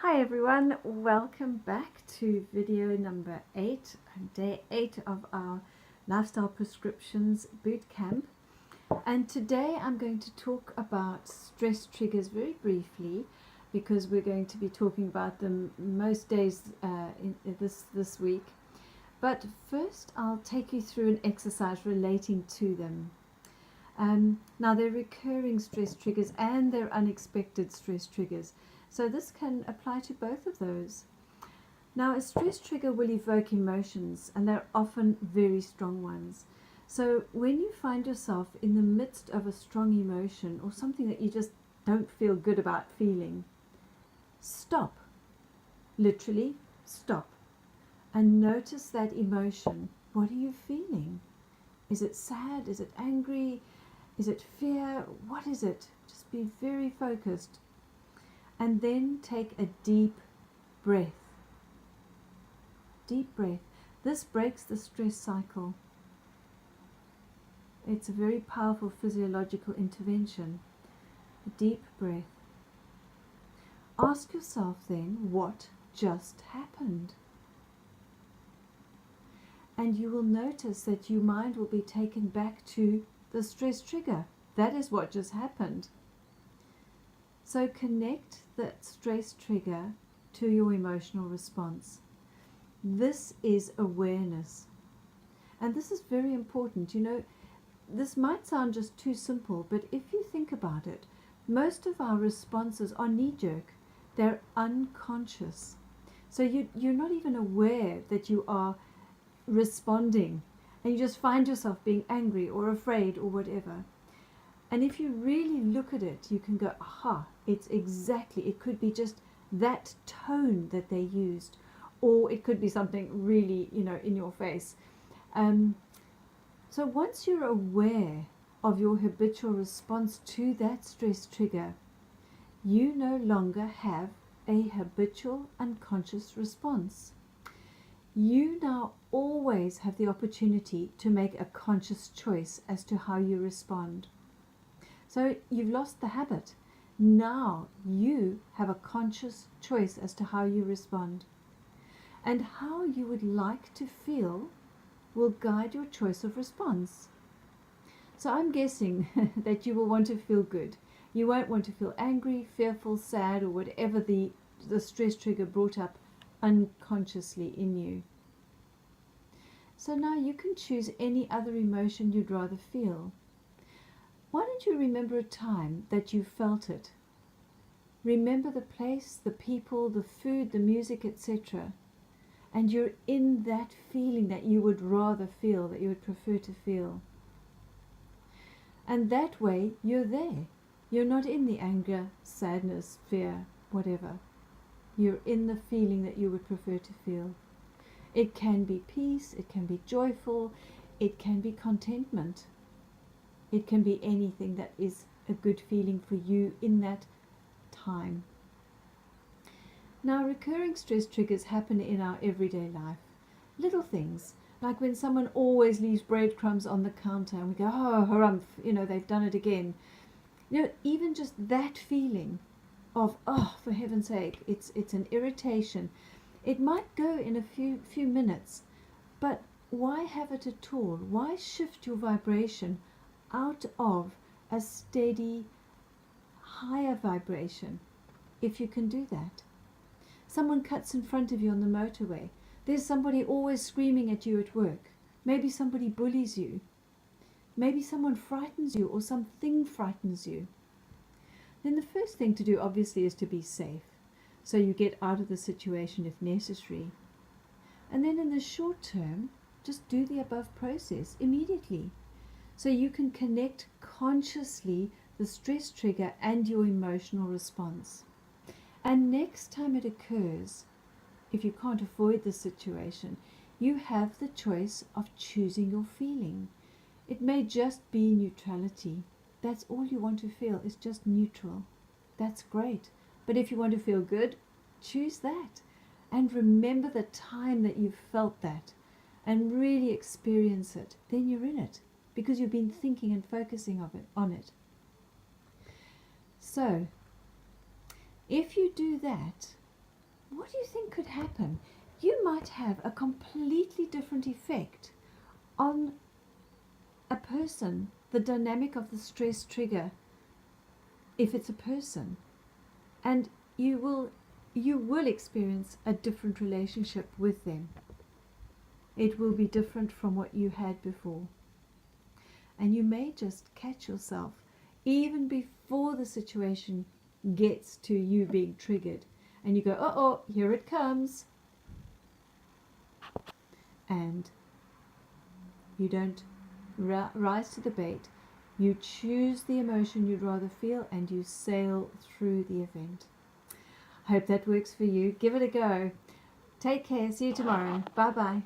Hi everyone, welcome back to video number 8, day 8 of our Lifestyle Prescriptions Bootcamp. And today I'm going to talk about stress triggers very briefly because we're going to be talking about them most days in this week. But first I'll take you through an exercise relating to them. Now they're recurring stress triggers and they're unexpected stress triggers. So this can apply to both of those. Now a stress trigger will evoke emotions and they're often very strong ones. So when you find yourself in the midst of a strong emotion or something that you just don't feel good about feeling, stop. Literally stop. And notice that emotion. What are you feeling? Is it sad? Is it angry? Is it fear? What is it? Just be very focused. And then take a deep breath. Deep breath. This breaks the stress cycle. It's a very powerful physiological intervention. A deep breath. Ask yourself then, what just happened? And you will notice that your mind will be taken back to the stress trigger. That is what just happened. So connect that stress trigger to your emotional response. This is awareness. And this is very important. You know, this might sound just too simple, but if you think about it, most of our responses are knee-jerk. They're unconscious. So you're not even aware that you are responding, and you just find yourself being angry or afraid or whatever. And if you really look at it, you can go, aha, it could be just that tone that they used, or it could be something really, in your face. So once you're aware of your habitual response to that stress trigger, you no longer have a habitual unconscious response. You now always have the opportunity to make a conscious choice as to how you respond. So you've lost the habit. Now you have a conscious choice as to how you respond. And how you would like to feel will guide your choice of response. So I'm guessing that you will want to feel good. You won't want to feel angry, fearful, sad, or whatever the stress trigger brought up unconsciously in you. So now you can choose any other emotion you'd rather feel. Why don't you remember a time that you felt it? Remember the place, the people, the food, the music, etc. And you're in that feeling that you would rather feel, that you would prefer to feel. And that way you're there. You're not in the anger, sadness, fear, whatever. You're in the feeling that you would prefer to feel. It can be peace, it can be joyful, it can be contentment. It can be anything that is a good feeling for you in that time. Now, recurring stress triggers happen in our everyday life. Little things, like when someone always leaves breadcrumbs on the counter and we go, oh, harumph, they've done it again. Even just that feeling of, oh, for heaven's sake, it's an irritation. It might go in a few minutes, but why have it at all? Why shift your vibration out of a steady, higher vibration if you can do that? Someone cuts in front of you on the motorway. There's somebody always screaming at you at work. Maybe somebody bullies you. Maybe someone frightens you or something frightens you. Then the first thing to do obviously is to be safe. So you get out of the situation if necessary. And then in the short term, just do the above process immediately. So you can connect consciously the stress trigger and your emotional response. And next time it occurs, if you can't avoid the situation, you have the choice of choosing your feeling. It may just be neutrality. That's all you want to feel, is just neutral. That's great. But if you want to feel good, choose that. And remember the time that you felt that and really experience it. Then you're in it because you've been thinking and focusing on it. So, if you do that, what do you think could happen? You might have a completely different effect on a person, the dynamic of the stress trigger, if it's a person, and you will experience a different relationship with them. It will be different from what you had before. And you may just catch yourself even before the situation gets to you being triggered, and you go, oh, here it comes, and you don't rise to the bait. You choose the emotion you'd rather feel, and you sail through the event. I hope that works for you. Give it a go. Take care. See you tomorrow. Bye bye.